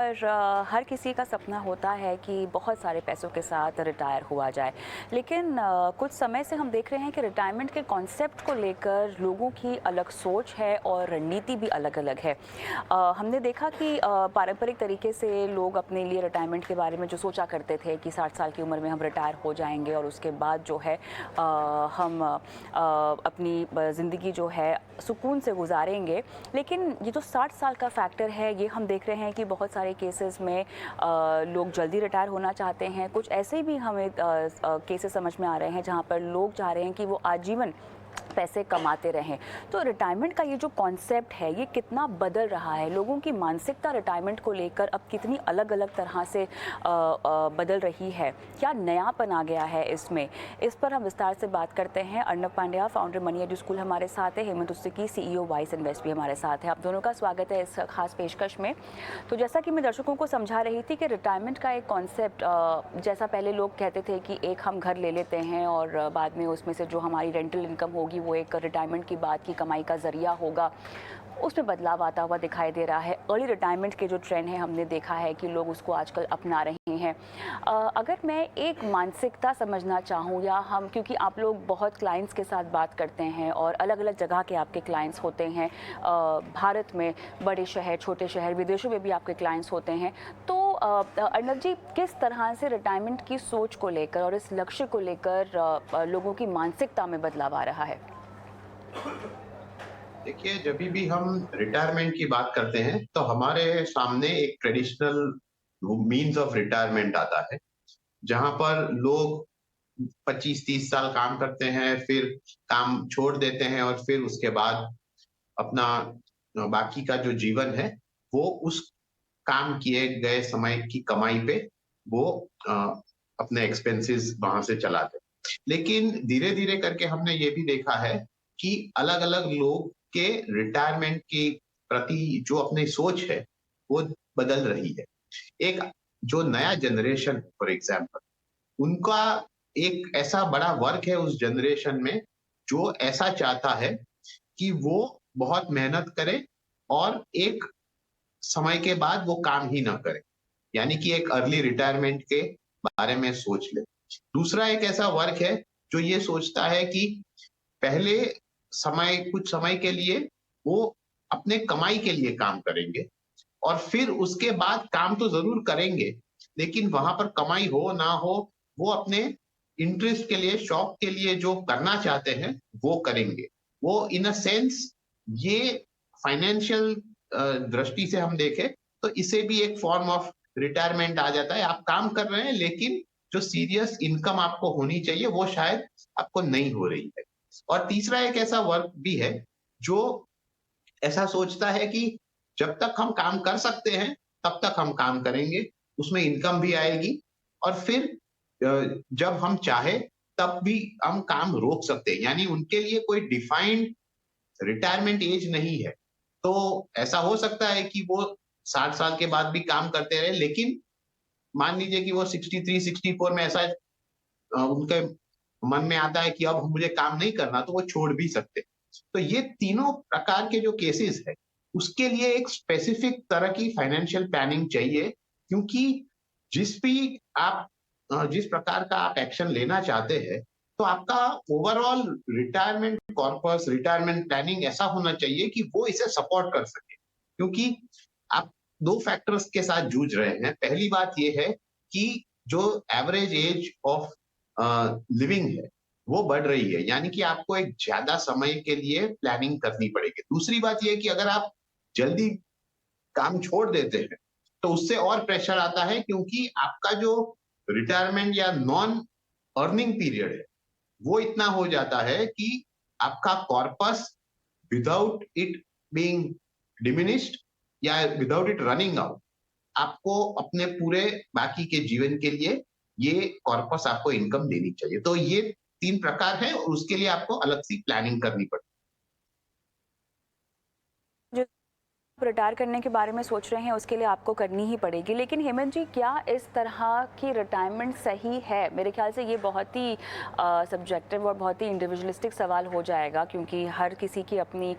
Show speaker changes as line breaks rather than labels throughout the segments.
पर हर किसी का सपना होता है कि बहुत सारे पैसों के साथ रिटायर हुआ जाए। लेकिन कुछ समय से हम देख रहे हैं कि रिटायरमेंट के कॉन्सेप्ट को लेकर लोगों की अलग सोच है और रणनीति भी अलग-अलग है। हमने देखा कि पारंपरिक तरीके से लोग अपने लिए रिटायरमेंट के बारे में जो सोचा करते थे कि 60 साल की उम्र में हम रिटायर हो जाएंगे और उसके बाद जो है हम अपनी ज़िंदगी जो है सुकून से गुजारेंगे। लेकिन ये जो 60 साल का फैक्टर है, ये हम देख रहे हैं कि बहुत सारे केसेस में लोग जल्दी रिटायर होना चाहते हैं। कुछ ऐसे भी हमें केसेस समझ में आ रहे हैं जहाँ पर लोग चाह रहे हैं कि वो आजीवन पैसे कमाते रहें। तो रिटायरमेंट का ये जो कॉन्सेप्ट है, ये कितना बदल रहा है? लोगों की मानसिकता रिटायरमेंट को लेकर अब कितनी अलग-अलग तरह से बदल रही है? क्या नयापन आ गया है इसमें? इस पर हम विस्तार से बात करते हैं। Arnab Pandya, founder money edu school हमारे साथ है। हेमंत उस्सिकी, सीईओ वाइस इन्वेस्ट भी हमारे साथ है। आप दोनों का स्वागत है इस खास पेशकश में। तो जैसा कि मैं दर्शकों को समझा रही थी कि रिटायरमेंट का एक कॉन्सेप्ट, जैसा पहले लोग कहते थे कि एक हम घर ले लेते हैं और बाद में उसमें से जो हमारी रेंटल इनकम होगी वो एक रिटायरमेंट की बाद की कमाई का जरिया होगा, उसमें बदलाव आता हुआ दिखाई दे रहा है। अर्ली रिटायरमेंट के जो ट्रेंड है, हमने देखा है कि लोग उसको आजकल अपना रहे हैं। अगर मैं एक मानसिकता समझना चाहूँ, या हम, क्योंकि आप लोग बहुत क्लाइंट्स के साथ बात करते हैं और अलग अलग जगह के आपके क्लाइंट्स होते हैं, भारत में बड़े शहर, छोटे शहर, विदेशों में भी आपके क्लाइंट्स होते हैं। तो अर्नब जी, किस तरह से रिटायरमेंट की सोच को लेकर और इस लक्ष्य को लेकर लोगों की मानसिकता में बदलाव आ रहा है?
देखिए, जब भी हम रिटायरमेंट की बात करते हैं तो हमारे सामने एक ट्रेडिशनल मीन्स ऑफ रिटायरमेंट आता है, जहां पर लोग 25-30 साल काम करते हैं, फिर काम छोड़ देते हैं और फिर उसके बाद अपना बाकी का जो जीवन है वो उस काम किए गए समय की कमाई पे वो अ, अपने एक्सपेंसेस वहां से चलाते हैं। लेकिन धीरे धीरे करके हमने ये भी देखा है कि अलग अलग लोग के रिटायरमेंट की प्रति जो अपनी सोच है वो बदल रही है। एक जो नया जनरेशन, फॉर एग्जाम्पल, उनका एक ऐसा बड़ा वर्ग है उस जनरेशन में जो ऐसा चाहता है कि वो बहुत मेहनत करे और एक समय के बाद वो काम ही ना करे, यानी कि एक अर्ली रिटायरमेंट के बारे में सोच ले। दूसरा एक ऐसा वर्ग है जो ये सोचता है कि पहले कुछ समय के लिए वो अपने कमाई के लिए काम करेंगे और फिर उसके बाद काम तो जरूर करेंगे, लेकिन वहां पर कमाई हो ना हो, वो अपने इंटरेस्ट के लिए, शौक के लिए जो करना चाहते हैं वो करेंगे। वो इन अ सेंस, ये फाइनेंशियल दृष्टि से हम देखें तो इसे भी एक फॉर्म ऑफ रिटायरमेंट आ जाता है। आप काम कर रहे हैं लेकिन जो सीरियस इनकम आपको होनी चाहिए वो शायद आपको नहीं हो रही है। और तीसरा एक ऐसा वर्ग भी है जो ऐसा सोचता है कि जब तक हम काम कर सकते हैं तब तक हम काम करेंगे, उसमें इनकम भी आएगी और फिर जब हम चाहे तब भी हम काम रोक सकते हैं, यानी उनके लिए कोई डिफाइंड रिटायरमेंट एज नहीं है। तो ऐसा हो सकता है कि वो 60 साल के बाद भी काम करते रहे, लेकिन मान लीजिए कि वो 63 64 में ऐसा उनके मन में आता है कि अब मुझे काम नहीं करना, तो वो छोड़ भी सकते हैं। तो ये तीनों प्रकार के जो केसेस है, उसके लिए एक स्पेसिफिक तरह की फाइनेंशियल प्लानिंग चाहिए, क्योंकि जिस प्रकार का आप एक्शन लेना चाहते हैं, तो आपका overall retirement corpus, retirement planning ऐसा होना चाहिए कि वो इसे सपोर्ट कर सके। क्योंकि आप 2 फैक्टर्स के साथ जूझ रहे हैं। पहली बात ये है कि जो एवरेज एज ऑफ लिविंग है वो बढ़ रही है, यानी कि आपको एक ज्यादा समय के लिए प्लानिंग करनी पड़ेगी। दूसरी बात ये है कि अगर आप जल्दी काम छोड़ देते हैं तो उससे और प्रेशर आता है, क्योंकि आपका जो रिटायरमेंट या नॉन अर्निंग पीरियड है वो इतना हो जाता है कि आपका corpus, without it being diminished या विदाउट इट रनिंग आउट, आपको अपने पूरे बाकी के जीवन के लिए ये कॉर्पस आपको इनकम देनी चाहिए। तो ये 3 प्रकार है और उसके लिए आपको अलग सी प्लानिंग करनी पड़ती
रिटायर करने के बारे में सोच रहे हैं उसके लिए आपको करनी ही पड़ेगी, लेकिन हेमंत जी क्या इस तरह की रिटायरमेंट सही है? मेरे ख्याल से ये बहुत ही सब्जेक्टिव और बहुत ही इंडिविजुअलिस्टिक सवाल हो जाएगा, क्योंकि हर किसी की अपनी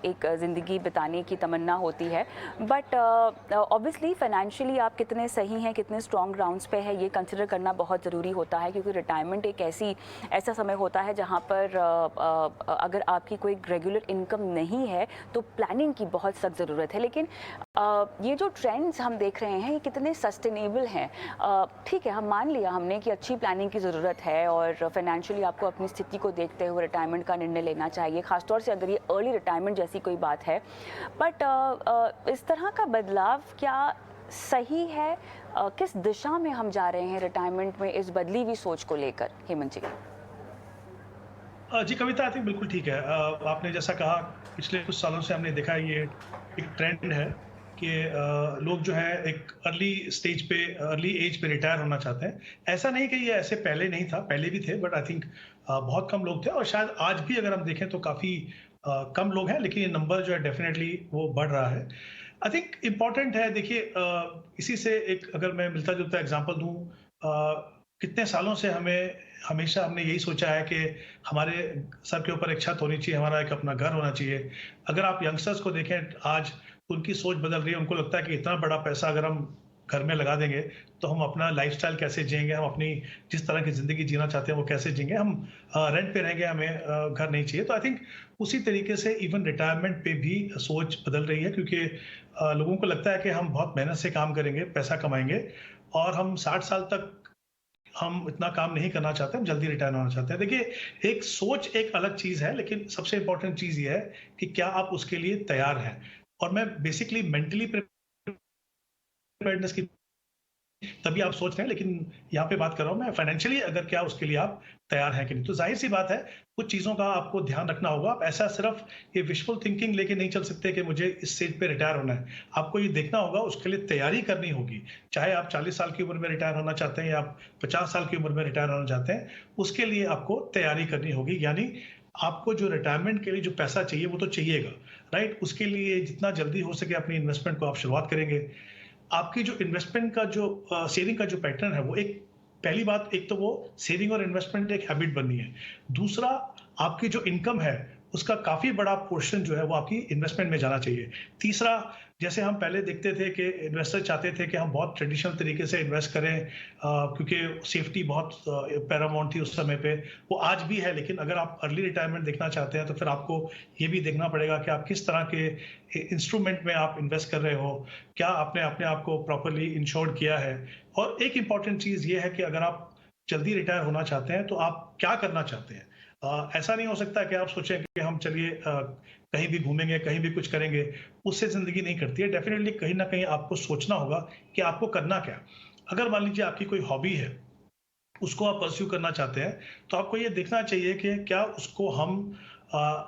एक ज़िंदगी बिताने की तमन्ना होती है। बट ऑब्वियसली फाइनेंशियली आप कितने सही हैं, कितने स्ट्रॉन्ग ग्राउंड्स पे है, ये कंसिडर करना बहुत ज़रूरी होता है, क्योंकि रिटायरमेंट एक ऐसा समय होता है जहाँ पर अगर आपकी कोई रेगुलर इनकम नहीं है तो प्लानिंग की बहुत सख्त ज़रूरत है। लेकिन ये जो ट्रेंड्स हम देख रहे हैं ये कितने सस्टेनेबल हैं? ठीक है, हम मान लिया हमने कि अच्छी प्लानिंग की ज़रूरत है और फाइनेंशियली आपको अपनी स्थिति को देखते हुए रिटायरमेंट का निर्णय लेना चाहिए, खासतौर से अगर ये अर्ली रिटायरमेंट जैसी कोई बात है। बट इस तरह का बदलाव क्या सही है? किस दिशा में हम जा रहे हैं रिटायरमेंट में इस बदली हुई सोच को लेकर, हेमंत जी?
जी, कविता आई थिंक बिल्कुल ठीक है। आपने जैसा कहा, पिछले कुछ सालों से हमने देखा है ये एक ट्रेंड है कि लोग जो है एक अर्ली एज पे रिटायर होना चाहते हैं। ऐसा नहीं कि ये ऐसे पहले नहीं था, पहले भी थे, बट आई थिंक बहुत कम लोग थे और शायद आज भी अगर हम देखें तो काफ़ी कम लोग हैं, लेकिन ये नंबर जो है डेफिनेटली वो बढ़ रहा है। आई थिंक इम्पॉर्टेंट है, देखिए इसी से एक अगर मैं मिलता-जुलता एग्ज़ाम्पल दूँ, कितने सालों से हमेशा हमने यही सोचा है कि हमारे सर के ऊपर एक छत होनी चाहिए, हमारा एक अपना घर होना चाहिए। अगर आप यंगस्टर्स को देखें आज, उनकी सोच बदल रही है। उनको लगता है कि इतना बड़ा पैसा अगर हम घर में लगा देंगे तो हम अपना लाइफस्टाइल कैसे जिएंगे, हम अपनी जिस तरह की ज़िंदगी जीना चाहते हैं वो कैसे जिएंगे, हम रेंट पे रहेंगे, हमें घर नहीं चाहिए। तो आई थिंक उसी तरीके से इवन रिटायरमेंट पे भी सोच बदल रही है, क्योंकि लोगों को लगता है कि हम बहुत मेहनत से काम करेंगे, पैसा कमाएंगे और हम 60 साल तक हम इतना काम नहीं करना चाहते, हम जल्दी रिटायर होना चाहते हैं। देखिए, एक सोच एक अलग चीज़ है, लेकिन सबसे इम्पोर्टेंट चीज़ ये है कि क्या आप उसके लिए तैयार हैं। और मैं बेसिकली मेंटली प्रिपेयर्डनेस की तभी आप सोच रहे हैं, लेकिन यहाँ पे बात कर रहा हूँ मैं फाइनेंशियली, अगर क्या उसके लिए आप तैयार हैं कि नहीं। तो जाहिर सी बात है, कुछ चीज़ों का आपको ध्यान रखना होगा। आप ऐसा सिर्फ ये विशफुल थिंकिंग लेके नहीं चल सकते कि मुझे इस स्टेज पे रिटायर होना है। आपको ये देखना होगा, उसके लिए तैयारी करनी होगी। चाहे आप 40 साल की उम्र में रिटायर होना चाहते हैं या आप 50 साल की उम्र में रिटायर होना चाहते हैं, उसके लिए आपको तैयारी करनी होगी। यानी आपको जो रिटायरमेंट के लिए जो पैसा चाहिए वो तो चाहिएगा, राइट? उसके लिए जितना जल्दी हो सके अपनी इन्वेस्टमेंट को आप शुरुआत करेंगे। आपकी जो इन्वेस्टमेंट का जो सेविंग का जो पैटर्न है, वो एक पहली बात, एक तो वो सेविंग और इन्वेस्टमेंट एक हैबिट बननी है। दूसरा, आपकी जो इनकम है उसका काफ़ी बड़ा पोर्शन जो है वो आपकी इन्वेस्टमेंट में जाना चाहिए। तीसरा, जैसे हम पहले देखते थे कि इन्वेस्टर चाहते थे कि हम बहुत ट्रेडिशनल तरीके से इन्वेस्ट करें, क्योंकि सेफ्टी बहुत पैरामाउंट थी उस समय पे, वो आज भी है। लेकिन अगर आप अर्ली रिटायरमेंट देखना चाहते हैं तो फिर आपको ये भी देखना पड़ेगा कि आप किस तरह के इंस्ट्रूमेंट में आप इन्वेस्ट कर रहे हो, क्या आपने अपने आप को प्रॉपरली इंश्योर्ड किया है। और एक इम्पॉर्टेंट चीज़ ये है कि अगर आप जल्दी रिटायर होना चाहते हैं तो आप क्या करना चाहते हैं। ऐसा नहीं हो सकता कि आप सोचें कि हम चलिए कहीं भी घूमेंगे, कहीं भी कुछ करेंगे, उससे ज़िंदगी नहीं कटती है। डेफिनेटली कहीं न कहीं आपको सोचना होगा कि आपको करना क्या है। अगर मान लीजिए आपकी कोई हॉबी है, उसको आप परस्यू करना चाहते हैं, तो आपको ये देखना चाहिए कि क्या उसको हम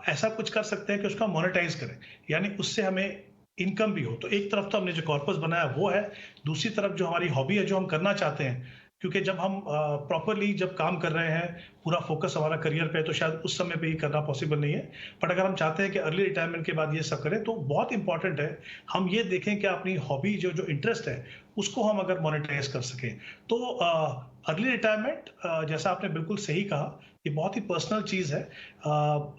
ऐसा कुछ कर सकते हैं कि उसका मोनेटाइज करें, यानी उससे हमें इनकम भी हो। तो एक तरफ तो हमने जो कॉर्पस बनाया वो है, दूसरी तरफ जो हमारी हॉबी है, जो हम करना चाहते हैं, क्योंकि जब हम प्रॉपरली जब काम कर रहे हैं, पूरा फोकस हमारा करियर पे है, तो शायद उस समय पे ही करना पॉसिबल नहीं है। बट अगर हम चाहते हैं कि अर्ली रिटायरमेंट के बाद ये सब करें, तो बहुत इंपॉर्टेंट है हम ये देखें कि अपनी हॉबी जो जो इंटरेस्ट है उसको हम अगर मोनेटाइज कर सकें। तो अर्ली रिटायरमेंट, जैसा आपने बिल्कुल सही कहा, ये बहुत ही पर्सनल चीज़ है।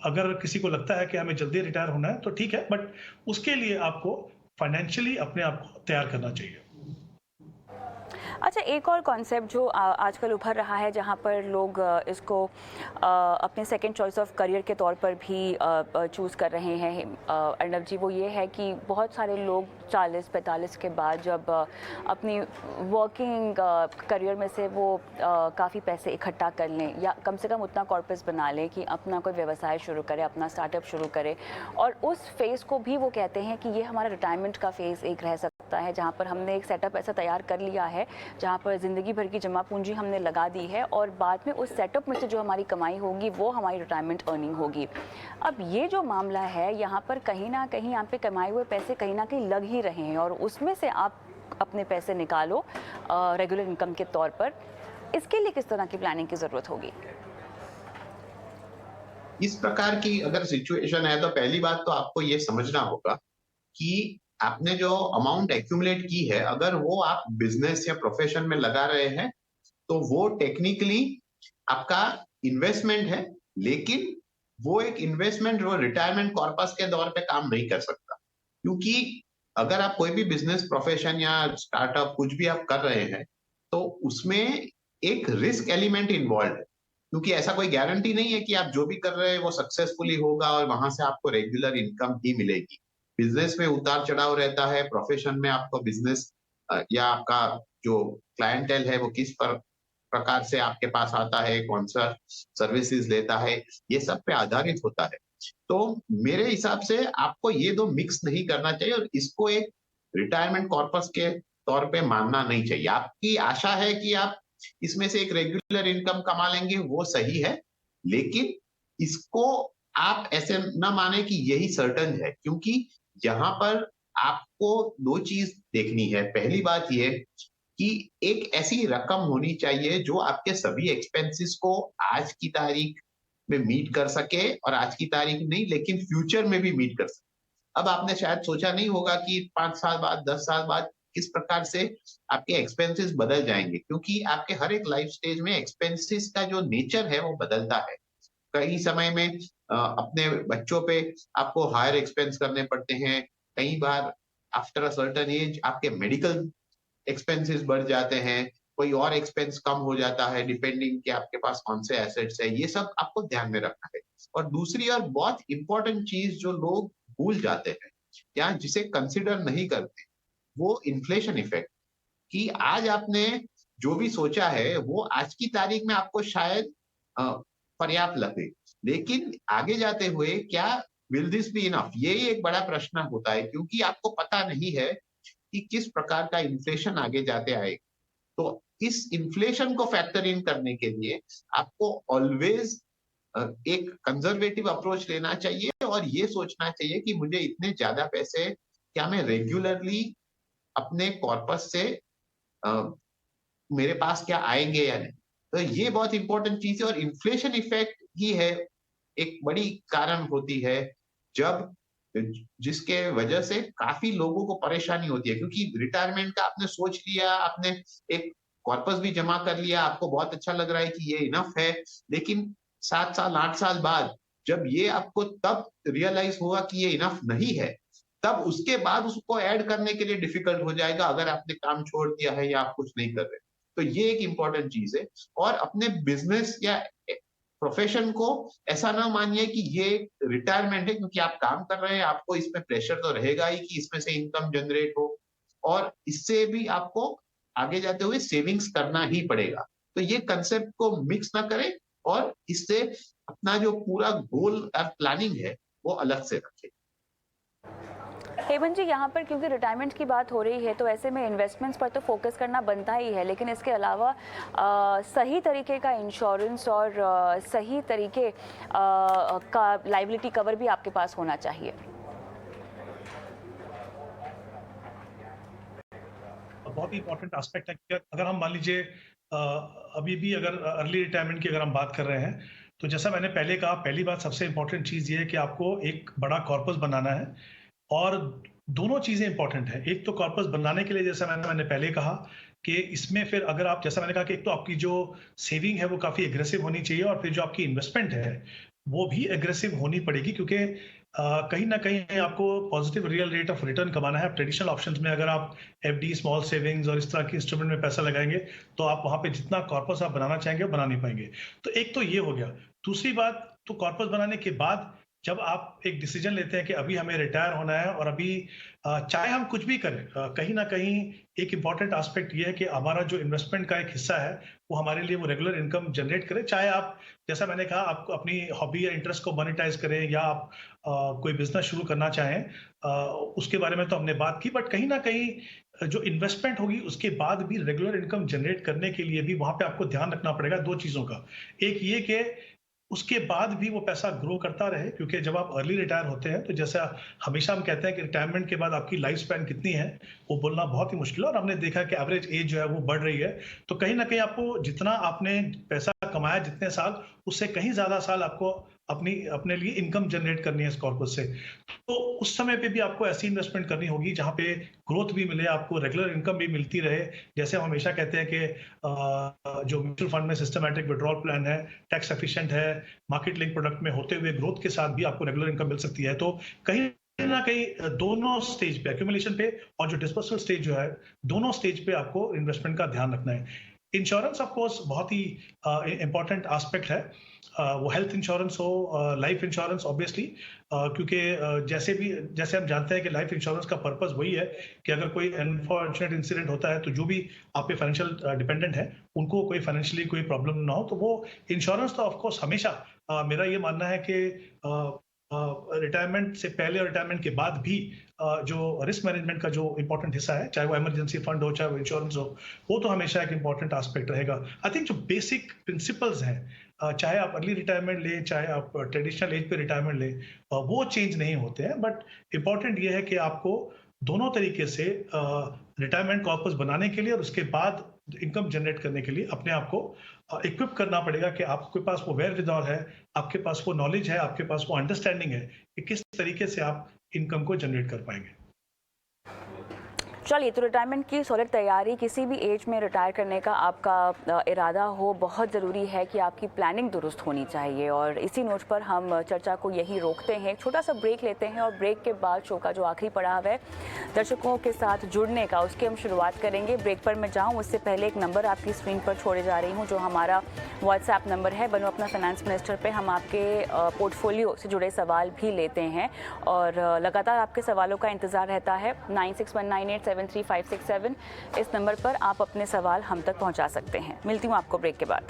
अगर किसी को लगता है कि हमें जल्दी रिटायर होना है तो ठीक है, बट उसके लिए आपको फाइनेंशियली अपने आप को तैयार करना चाहिए।
अच्छा, एक और कॉन्सेप्ट जो आजकल उभर रहा है, जहाँ पर लोग इसको अपने सेकंड चॉइस ऑफ करियर के तौर पर भी चूज़ कर रहे हैं अर्नब जी, वो ये है कि बहुत सारे लोग 40-45 के बाद जब अपनी वर्किंग करियर में से वो काफ़ी पैसे इकट्ठा कर लें, या कम से कम उतना कॉर्पस बना लें कि अपना कोई व्यवसाय शुरू करें, अपना स्टार्टअप शुरू करें, और उस फेज़ को भी वो कहते हैं कि ये हमारा रिटायरमेंट का फेज़ एक रह सकता है, जहाँ पर हमने एक सेटअप ऐसा तैयार कर लिया है जहाँ पर ज़िंदगी भर की जमा पूंजी हमने लगा दी है, और बाद में उस सेटअप में से जो हमारी कमाई होगी वो हमारी रिटायरमेंट अर्निंग होगी। अब ये जो मामला है, यहाँ पर कहीं ना कहीं यहाँ पे कमाए हुए पैसे कहीं ना कहीं लग ही रहे हैं, और उसमें से आप अपने पैसे निकालो रेगुलर इनकम के तौर पर। इसके लिए किस तरह की प्लानिंग की ज़रूरत होगी?
इस प्रकार की अगर सिचुएशन है तो पहली बात तो आपको ये समझना होगा कि आपने जो अमाउंट एक्यूमुलेट की है, अगर वो आप बिजनेस या प्रोफेशन में लगा रहे हैं, तो वो टेक्निकली आपका इन्वेस्टमेंट है, लेकिन वो एक इन्वेस्टमेंट जो रिटायरमेंट कॉर्पस के दौर पे काम नहीं कर सकता। क्योंकि अगर आप कोई भी बिजनेस प्रोफेशन या स्टार्टअप कुछ भी आप कर रहे हैं, तो उसमें एक रिस्क एलिमेंट इन्वॉल्व है। क्योंकि ऐसा कोई गारंटी नहीं है कि आप जो भी कर रहे हैं वो सक्सेसफुली होगा और वहां से आपको रेगुलर इनकम ही मिलेगी। बिजनेस में उतार चढ़ाव रहता है, प्रोफेशन में आपको बिजनेस या आपका जो क्लाइंटेल है वो किस प्रकार से आपके पास आता है, कौन सा सर्विसेज लेता है, ये सब पे आधारित होता है। तो मेरे हिसाब से आपको ये दो मिक्स नहीं करना चाहिए और इसको एक रिटायरमेंट कॉर्पस के तौर पे मानना नहीं चाहिए। आपकी आशा है कि आप इसमें से एक रेगुलर इनकम कमा लेंगे, वो सही है, लेकिन इसको आप ऐसे न माने कि यही सर्टन है, क्योंकि यहाँ पर आपको दो चीज देखनी है। पहली बात ये कि एक ऐसी रकम होनी चाहिए जो आपके सभी एक्सपेंसेस को आज की तारीख में मीट कर सके, और आज की तारीख नहीं लेकिन फ्यूचर में भी मीट कर सके। अब आपने शायद सोचा नहीं होगा कि 5 साल बाद, 10 साल बाद किस प्रकार से आपके एक्सपेंसेस बदल जाएंगे, क्योंकि आपके हर एक लाइफ स्टेज में एक्सपेंसेस का जो नेचर है वो बदलता है। कई समय में अपने बच्चों पे आपको हायर एक्सपेंस करने पड़ते हैं। कई बार आफ्टर अ सर्टेन एज आपके मेडिकल एक्सपेंसेस बढ़ जाते हैं, कोई और एक्सपेंस कम हो जाता है डिपेंडिंग कि आपके पास कौन से एसेट्स है। ये सब आपको ध्यान में रखना है। और दूसरी और बहुत इंपॉर्टेंट चीज जो लोग भूल जाते हैं या जिसे कंसिडर नहीं करते, वो इन्फ्लेशन इफेक्ट। कि आज आपने जो भी सोचा है वो आज की तारीख में आपको शायद पर्याप्त लगे, लेकिन आगे जाते हुए क्या विल दिस बी इनफ, ये एक बड़ा प्रश्न होता है, क्योंकि आपको पता नहीं है कि किस प्रकार का इन्फ्लेशन आगे जाते आएगा। तो इस इन्फ्लेशन को फैक्टर इन करने के लिए आपको ऑलवेज एक कंजर्वेटिव अप्रोच लेना चाहिए और ये सोचना चाहिए कि मुझे इतने ज्यादा पैसे क्या मैं रेगुलरली अपने कॉर्पस से मेरे पास क्या आएंगे या नहीं। तो ये बहुत इंपॉर्टेंट चीज है और इन्फ्लेशन इफेक्ट ही है एक बड़ी कारण होती है जब जिसके वजह से काफी लोगों को परेशानी होती है, क्योंकि रिटायरमेंट का आपने सोच लिया, आपने एक कॉर्पस भी जमा कर लिया, आपको बहुत अच्छा लग रहा है कि ये इनफ है, लेकिन 7 साल 8 साल बाद जब ये आपको तब रियलाइज होगा कि ये इनफ नहीं है, तब उसके बाद उसको ऐड करने के लिए डिफिकल्ट हो जाएगा अगर आपने काम छोड़ दिया है या आप कुछ नहीं कर रहे। तो ये एक इंपॉर्टेंट चीज है। और अपने बिजनेस या प्रोफेशन को ऐसा ना मानिए कि ये रिटायरमेंट है, क्योंकि आप काम कर रहे हैं, आपको इसमें प्रेशर तो रहेगा ही कि इसमें से इनकम जनरेट हो, और इससे भी आपको आगे जाते हुए सेविंग्स करना ही पड़ेगा। तो ये कंसेप्ट को मिक्स ना करें और इससे अपना जो पूरा गोल और प्लानिंग है वो अलग से रखें।
हेमंत जी, यहाँ पर क्योंकि रिटायरमेंट की बात हो रही है तो ऐसे में इन्वेस्टमेंट्स पर तो फोकस करना बनता ही है, लेकिन इसके अलावा सही तरीके का इंश्योरेंस और सही तरीके का लाइबिलिटी कवर भी आपके पास होना चाहिए।
बहुत ही इंपॉर्टेंट एस्पेक्ट है कि अगर हम मान लीजिए अभी भी अगर अर्ली रिटायरमेंट की अगर हम बात कर रहे हैं, तो जैसा मैंने पहले कहा, पहली बात सबसे इंपॉर्टेंट चीज़ ये है कि आपको एक बड़ा कॉर्पस बनाना है। और दोनों चीज़ें इंपॉर्टेंट है। एक तो कॉर्पस बनाने के लिए जैसा मैंने पहले कहा कि इसमें फिर अगर आप, जैसा मैंने कहा कि एक तो आपकी जो सेविंग है वो काफ़ी एग्रेसिव होनी चाहिए और फिर जो आपकी इन्वेस्टमेंट है वो भी एग्रेसिव होनी पड़ेगी, क्योंकि कहीं ना कहीं आपको positive real rate of return कमाना है। ट्रेडिशनल ऑप्शंस में अगर आप एफडी, स्मॉल सेविंग्स और इस तरह के इंस्ट्रूमेंट में पैसा लगाएंगे तो आप वहां पे जितना कॉर्पस आप बनाना चाहेंगे वो बना नहीं पाएंगे। तो एक तो ये हो गया। दूसरी बात, तो कॉर्पस बनाने के बाद जब आप एक डिसीजन लेते हैं कि अभी हमें रिटायर होना है और अभी चाहे हम कुछ भी करें, कहीं ना कहीं एक इंपॉर्टेंट एस्पेक्ट ये है कि हमारा जो इन्वेस्टमेंट का एक हिस्सा है वो हमारे लिए वो रेगुलर इनकम जनरेट करे। चाहे आप, जैसा मैंने कहा, आपको अपनी हॉबी या इंटरेस्ट को मोनेटाइज करें या आप कोई बिजनेस शुरू करना चाहें, उसके बारे में तो हमने बात की। बट कहीं ना कहीं जो इन्वेस्टमेंट होगी उसके बाद भी रेगुलर इनकम जनरेट करने के लिए भी वहां पे आपको ध्यान रखना पड़ेगा दो चीजों का। एक ये कि उसके बाद भी वो पैसा ग्रो करता रहे, क्योंकि जब आप अर्ली रिटायर होते हैं तो जैसा हमेशा हम कहते हैं कि रिटायरमेंट के बाद आपकी लाइफ स्पैन कितनी है वो बोलना बहुत ही मुश्किल है। और हमने देखा कि एवरेज एज जो है वो बढ़ रही है। तो कहीं ना कहीं आपको जितना आपने पैसा कमाया जितने साल, उससे कहीं ज्यादा साल आपको अपने लिए इनकम जनरेट करनी है इस कॉर्पस से, तो उस समय पे भी आपको ऐसी इन्वेस्टमेंट करनी होगी जहाँ पे ग्रोथ भी मिले, आपको रेगुलर इनकम भी मिलती रहे। जैसे हम हमेशा कहते हैं कि जो म्यूचुअल फंड में सिस्टमैटिक विड्रॉल प्लान है, टैक्स एफिशिएंट है, मार्केट लिंक प्रोडक्ट में होते हुए ग्रोथ के साथ भी आपको रेगुलर इनकम मिल सकती है। तो कहीं ना कहीं दोनों स्टेज पे, एक्यूमुलेशन पे और जो डिस्पर्सल स्टेज जो है, दोनों स्टेज पे आपको इन्वेस्टमेंट का ध्यान रखना है। इंश्योरेंस ऑफ कोर्स बहुत ही इंपॉर्टेंट एस्पेक्ट है, वो हेल्थ इंश्योरेंस हो, लाइफ इंश्योरेंस ऑब्वियसली, क्योंकि जैसे हम जानते हैं कि लाइफ इंश्योरेंस का पर्पस वही है कि अगर कोई अनफॉर्चुनेट इंसिडेंट होता है तो जो भी आप पे फाइनेंशियल डिपेंडेंट है उनको कोई फाइनेंशियली कोई प्रॉब्लम ना हो, तो वो इंश्योरेंस तो ऑफ कोर्स हमेशा मेरा ये मानना है कि रिटायरमेंट से पहले और रिटायरमेंट के बाद भी जो रिस्क मैनेजमेंट का जो इंपॉर्टेंट हिस्सा है, चाहे वो इमरजेंसी फंड हो, चाहे वो इंश्योरेंस हो, वो तो हमेशा एक इंपॉर्टेंट एस्पेक्ट रहेगा। आई थिंक जो बेसिक प्रिंसिपल्स हैं, चाहे आप अर्ली रिटायरमेंट लें, चाहे आप ट्रेडिशनल एज पे रिटायरमेंट लें, वो चेंज नहीं होते हैं। बट इंपॉर्टेंट ये है कि आपको दोनों तरीके से रिटायरमेंट कॉर्पस बनाने के लिए और उसके बाद इनकम जनरेट करने के लिए अपने आप को इक्विप करना पड़ेगा कि आपके पास वो वेयर विदॉल है, आपके पास वो नॉलेज है, आपके पास वो अंडरस्टैंडिंग है कि किस तरीके से आप इनकम को जनरेट कर पाएंगे।
चलिए, तो रिटायरमेंट की सॉलिड तैयारी, किसी भी एज में रिटायर करने का आपका इरादा हो, बहुत ज़रूरी है कि आपकी प्लानिंग दुरुस्त होनी चाहिए। और इसी नोट पर हम चर्चा को यहीं रोकते हैं, एक छोटा सा ब्रेक लेते हैं और ब्रेक के बाद शो का जो आखिरी पड़ाव है दर्शकों के साथ जुड़ने का, उसकी हम शुरुआत करेंगे। ब्रेक पर मैं जाऊँ उससे पहले एक नंबर आपकी स्क्रीन पर छोड़े जा रही हूँ, जो हमारा व्हाट्सएप नंबर है। बनो अपना फाइनेंस मिनिस्टर पे हम आपके पोर्टफोलियो से जुड़े सवाल भी लेते हैं और लगातार आपके सवालों का इंतज़ार रहता है। 9619873567 इस नंबर पर आप अपने सवाल हम तक पहुंचा सकते हैं। मिलती हूँ आपको ब्रेक के बाद।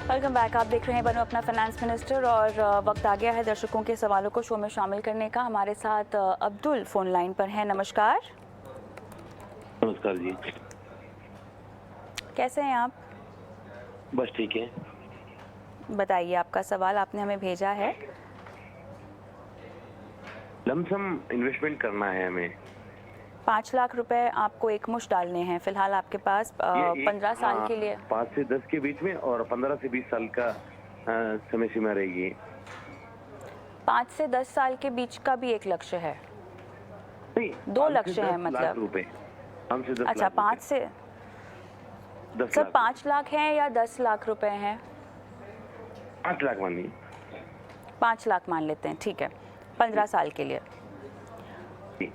Welcome back. आप देख रहे हैं बनो अपना फाइनेंस मिनिस्टर और वक्त आ गया है दर्शकों के सवालों को शो में शामिल करने का। हमारे साथ अब्दुल फोन लाइन पर हैं। नमस्कार।
नमस्कार जी,
कैसे हैं आप?
बस ठीक है।
बताइए, आपका सवाल आपने हमें भेजा है।
लमसम इन्वेस्टमेंट करना है हमें।
5 लाख रुपए आपको एक मुश्त डालने हैं फिलहाल आपके पास 15 साल के लिए।
5 से 10 के बीच में और 15 से 20 साल का समय सीमा रहेगी।
5 से 10 साल के बीच का भी एक लक्ष्य है?
नहीं,
2 लक्ष्य है मतलब?
रुपए 5 से 10
अच्छा,
लाख
5 से
10
सर
लाख
5 लाख हैं या 10 लाख रुपए हैं?
5 लाख मानिए।
5 लाख मान लेते हैं, ठीक है, 15 साल के लिए।
जी।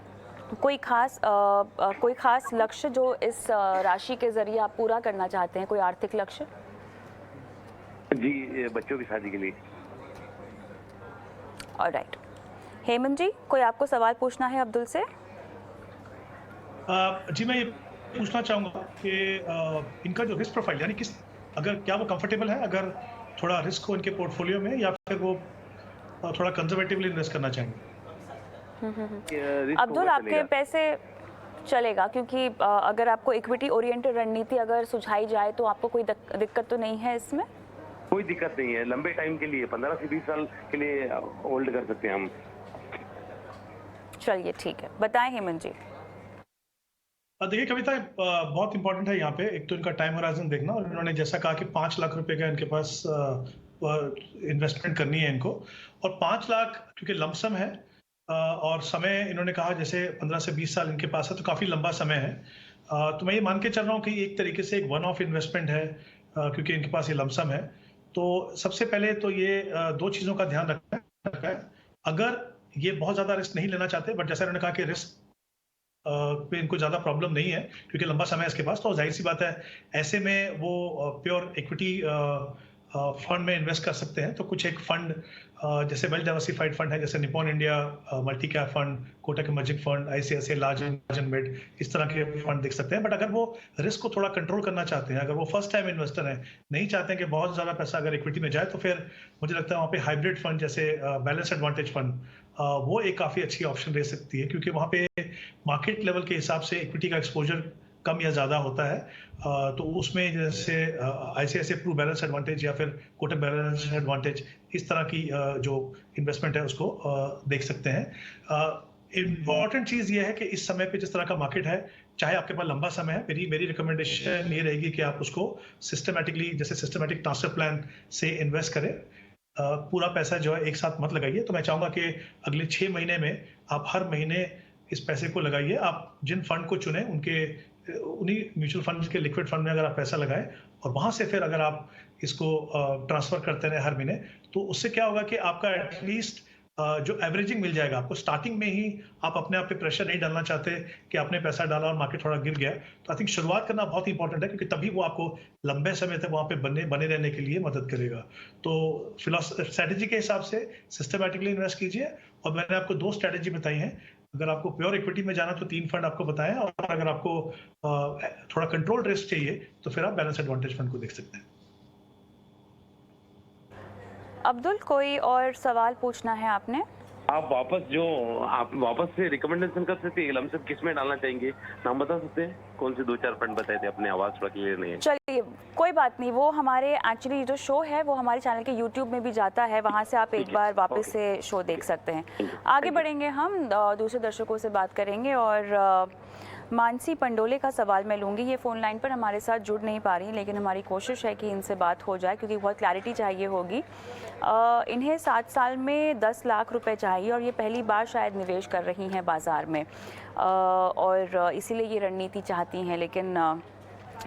कोई खास लक्ष्य जो इस राशि के जरिए आप पूरा करना चाहते हैं, कोई आर्थिक लक्ष्य?
जी, बच्चों की शादी के लिए।
ऑलराइट। हेमंत जी, कोई आपको सवाल पूछना है अब्दुल से?
जी, मैं ये पूछना चाहूँगा कि इनका जो रिस्क प्रोफाइल, यानी क्या वो कंफर्टेबल है अगर थोड़ा रिस्क हो इनके पोर्टफोलियो में, या फिर वो थोड़ा कंजर्वेटिवली इन्वेस्ट करना चाहेंगे?
अब्दुल, आपके पैसे चलेगा, क्योंकि अगर आपको इक्विटी ओरिएंटेड रणनीति अगर सुझाई जाए तो आपको कोई दिक्कत तो नहीं है इसमें?
कोई दिक्कत नहीं है, लंबे टाइम के लिए 15 से 20 साल के लिए होल्ड कर सकते हैं हम।
चलिए ठीक है, बताएं हेमंत जी।
देखिए कविता, बहुत इंपॉर्टेंट है यहाँ पे एक तो इनका टाइम होराइजन देखना, और इन्होंने जैसा कहा कि 5 लाख रुपए का इनके पास इन्वेस्टमेंट करनी है इनको, और 5 लाख क्योंकि लमसम है और समय इन्होंने कहा जैसे 15 से 20 साल इनके पास है, तो काफ़ी लंबा समय है। तो मैं ये मान के चल रहा हूँ कि एक तरीके से एक वन ऑफ इन्वेस्टमेंट है, क्योंकि इनके पास ये लमसम है। तो सबसे पहले तो ये 2 चीज़ों का ध्यान रखना है। अगर ये बहुत ज़्यादा रिस्क नहीं लेना चाहते, बट जैसा इन्होंने कहा कि रिस्क पे इनको ज़्यादा प्रॉब्लम नहीं है क्योंकि लंबा समय है इसके पास, तो जाहिर सी बात है ऐसे में वो प्योर इक्विटी फंड में इन्वेस्ट कर सकते हैं। तो कुछ एक फंड जैसे वेल डाइवर्सिफाइड फंड है, जैसे Nippon India multi cap fund, Kotak emerging fund, ICICI large and mid, इस तरह के फंड देख सकते हैं। बट अगर वो रिस्क को थोड़ा कंट्रोल करना चाहते हैं, अगर वो फर्स्ट टाइम इन्वेस्टर हैं, नहीं चाहते हैं कि बहुत ज़्यादा पैसा अगर इक्विटी में जाए, तो फिर मुझे लगता है वहाँ पे हाइब्रिड फंड जैसे बैलेंस एडवांटेज फंड, वो एक काफ़ी अच्छी ऑप्शन रह सकती है, क्योंकि वहाँ पे मार्केट लेवल के हिसाब से इक्विटी का एक्सपोजर कम या ज़्यादा होता है, तो उसमें जैसे ICICI प्रू बैलेंस एडवांटेज या फिर कोटक बैलेंस एडवांटेज, इस तरह की जो इन्वेस्टमेंट है उसको देख सकते हैं। इम्पॉर्टेंट चीज़ ये है कि इस समय पे जिस तरह का मार्केट है, चाहे आपके पास लंबा समय है, मेरी रिकमेंडेशन ये रहेगी कि आप उसको सिस्टमैटिकली, जैसे सिस्टमैटिक ट्रांसफर प्लान से इन्वेस्ट करें। पूरा पैसा जो है एक साथ मत लगाइए। तो मैं चाहूँगा कि अगले 6 महीने में आप हर महीने इस पैसे को लगाइए। आप जिन फंड को चुनें उन्हीं म्यूचुअल फंड के लिक्विड फंड में अगर आप पैसा लगाएं और वहां से फिर अगर आप इसको ट्रांसफर करते रहे हर महीने, तो उससे क्या होगा कि आपका एटलीस्ट जो एवरेजिंग मिल जाएगा आपको। स्टार्टिंग में ही आप अपने आप पे प्रेशर नहीं डालना चाहते कि आपने पैसा डाला और मार्केट थोड़ा गिर गया, तो आई थिंक शुरुआत करना बहुत इंपॉर्टेंट है, क्योंकि तभी वो आपको लंबे समय तक वहां पे बने रहने के लिए मदद करेगा। तो स्ट्रैटेजी के हिसाब से सिस्टमैटिकली इन्वेस्ट कीजिए। और मैंने आपको 2 स्ट्रैटेजी बताई हैं। अगर आपको प्योर इक्विटी में जाना तो 3 फंड आपको बताएं, और अगर आपको थोड़ा कंट्रोल्ड रिस्क चाहिए तो फिर आप बैलेंस एडवांटेज फंड को देख सकते हैं।
अब्दुल, कोई और सवाल पूछना है आपने?
आप वापस से रिकमेंडेशन कर सकते हैं, लमसम किस में डालना चाहेंगे, नाम बता सकते हैं? कौन से 2-4 फंड बताए थे अपने, आवाज थोड़ा क्लियर नहीं है।
चलिए, कोई बात नहीं, वो हमारे एक्चुअली जो शो है वो हमारे चैनल के यूट्यूब में भी जाता है, वहाँ से आप एक बार वापस से शो देख सकते हैं। आगे बढ़ेंगे हम, दूसरे दर्शकों से बात करेंगे। और मानसी पंडोले का सवाल मैं लूँगी। ये फ़ोन लाइन पर हमारे साथ जुड़ नहीं पा रही, लेकिन हमारी कोशिश है कि इनसे बात हो जाए, क्योंकि बहुत क्लैरिटी चाहिए होगी। इन्हें 7 साल में 10 लाख रुपए चाहिए और ये पहली बार शायद निवेश कर रही हैं बाज़ार में, और इसीलिए ये रणनीति चाहती हैं। लेकिन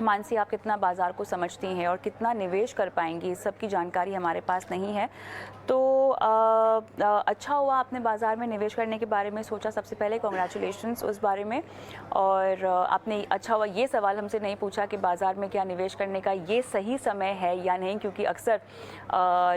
मानसी, आप कितना बाज़ार को समझती हैं और कितना निवेश कर पाएंगी, इस सब की जानकारी हमारे पास नहीं है। तो अच्छा हुआ आपने बाज़ार में निवेश करने के बारे में सोचा। सबसे पहले कॉन्ग्रेचुलेशंस उस बारे में। और आपने अच्छा हुआ ये सवाल हमसे नहीं पूछा कि बाज़ार में क्या निवेश करने का ये सही समय है या नहीं, क्योंकि अक्सर